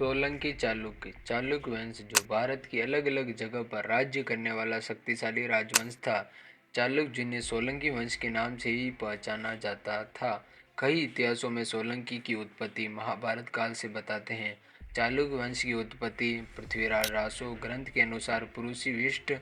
सोलंकी चालुक्य। चालुक्य वंश जो भारत की अलग अलग जगह पर राज्य करने वाला शक्तिशाली राजवंश था। चालुक्य जिन्हें सोलंकी वंश के नाम से ही पहचाना जाता था। कई इतिहासों में सोलंकी की उत्पत्ति महाभारत काल से बताते हैं। चालुक्य वंश की उत्पत्ति पृथ्वीराज रासो ग्रंथ के अनुसार पुरुषी विष्ट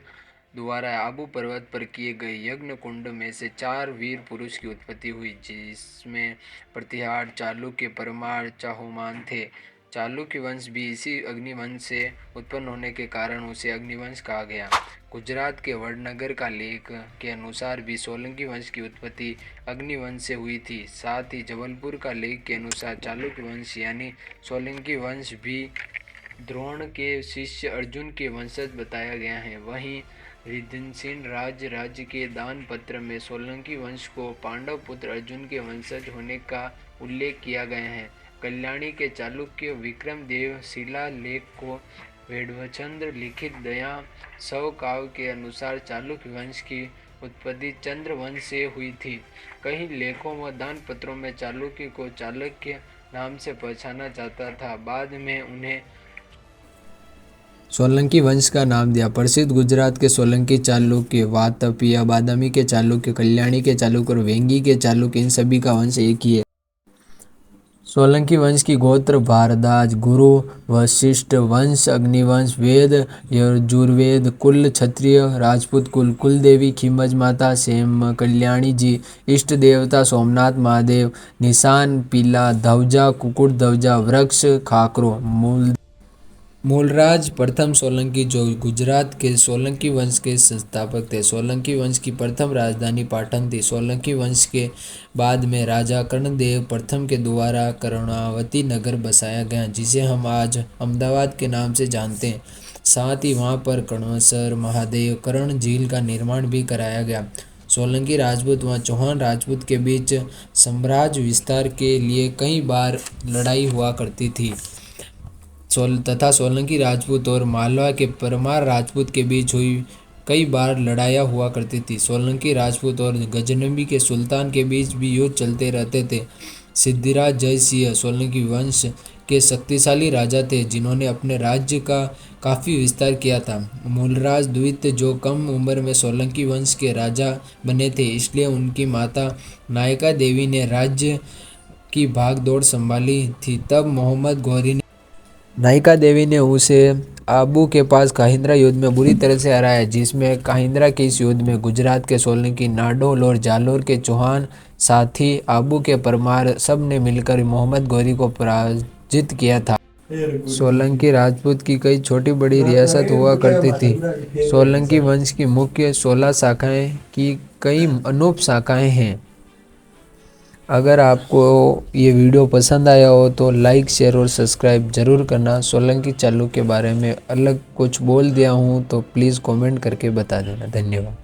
द्वारा आबू पर्वत पर किए गए यज्ञ कुंड में से 4 वीर पुरुष की उत्पत्ति हुई, जिसमें प्रतिहार, चालुक्य, परमार, चाहुमान थे। चालुक्य वंश भी इसी अग्निवंश से उत्पन्न होने के कारण उसे अग्निवंश कहा गया। गुजरात के वडनगर का लेख के अनुसार भी सोलंकी वंश की उत्पत्ति अग्निवंश से हुई थी। साथ ही जबलपुर का लेख के अनुसार चालुक्य वंश यानी सोलंकी वंश भी द्रोण के शिष्य अर्जुन के वंशज बताया गया है। वहीं रिद्धनसेन राज्य के दान पत्र में सोलंकी वंश को पांडव पुत्र अर्जुन के वंशज होने का उल्लेख किया गया है। कल्याणी के चालुक्य विक्रमदेव शिलालेख को वेदवचंद्र लिखित दया सव काव्य के अनुसार चालुक्य वंश की उत्पत्ति चंद्र वंश से हुई थी। कई लेखों व दान पत्रों में चालुक्य को चालुक्य नाम से पहचाना जाता था। बाद में उन्हें सोलंकी वंश का नाम दिया। प्रसिद्ध गुजरात के सोलंकी चालुक्य, वातापी, बादामी के चालुक्य, कल्याणी के चालुक्य और वेंगी के चालुक्य, इन सभी का वंश एक ही है। सोलंकी वंश की गोत्र भारद्वाज, गुरु, वशिष्ठ वंश, अग्निवंश, वेद, यजुर्वेद कुल, क्षत्रिय, राजपूत कुल, कुलदेवी खीमज माता, सेम कल्याणी जी, इष्ट देवता सोमनाथ महादेव, निशान पीला ध्वजा, कुकुट ध्वजा, वृक्ष खाकरो, मूलराज प्रथम सोलंकी जो गुजरात के सोलंकी वंश के संस्थापक थे। सोलंकी वंश की प्रथम राजधानी पाटन थी। सोलंकी वंश के बाद में राजा कर्णदेव प्रथम के द्वारा कर्णावती नगर बसाया गया, जिसे हम आज अहमदाबाद के नाम से जानते हैं। साथ ही वहां पर कर्णेश्वर महादेव कर्ण झील का निर्माण भी कराया गया। सोलंकी राजपूत व चौहान राजपूत के बीच साम्राज्य विस्तार के लिए कई बार लड़ाई हुआ करती थी तथा सोलंकी राजपूत और मालवा के परमार राजपूत के बीच हुई कई बार लड़ाइयाँ हुआ करती थी। सोलंकी राजपूत और गजनवी के सुल्तान के बीच भी युद्ध चलते रहते थे। सिद्धिराज जयसिंह सोलंकी वंश के शक्तिशाली राजा थे, जिन्होंने अपने राज्य का काफ़ी विस्तार किया था। मूलराज द्वितीय जो कम उम्र में सोलंकी वंश के राजा बने थे, इसलिए उनकी माता नायका देवी ने राज्य की भागदौड़ संभाली थी। तब मोहम्मद गौरी ने नायका देवी ने उसे आबू के पास काहिंद्रा युद्ध में बुरी तरह से हराया, जिसमें काहिंद्रा के इस युद्ध में गुजरात के सोलंकी, नाडोल और जालोर के चौहान, साथ ही आबू के परमार सब ने मिलकर मोहम्मद गौरी को पराजित किया था। सोलंकी राजपूत की कई छोटी बड़ी रियासत हुआ करती थी। सोलंकी वंश की मुख्य 16 शाखाएं की कई अनुप शाखाएं हैं। अगर आपको ये वीडियो पसंद आया हो तो लाइक, शेयर और सब्सक्राइब ज़रूर करना। सोलंकी चालुक्य के बारे में अलग कुछ बोल दिया हूँ तो प्लीज़ कमेंट करके बता देना। धन्यवाद।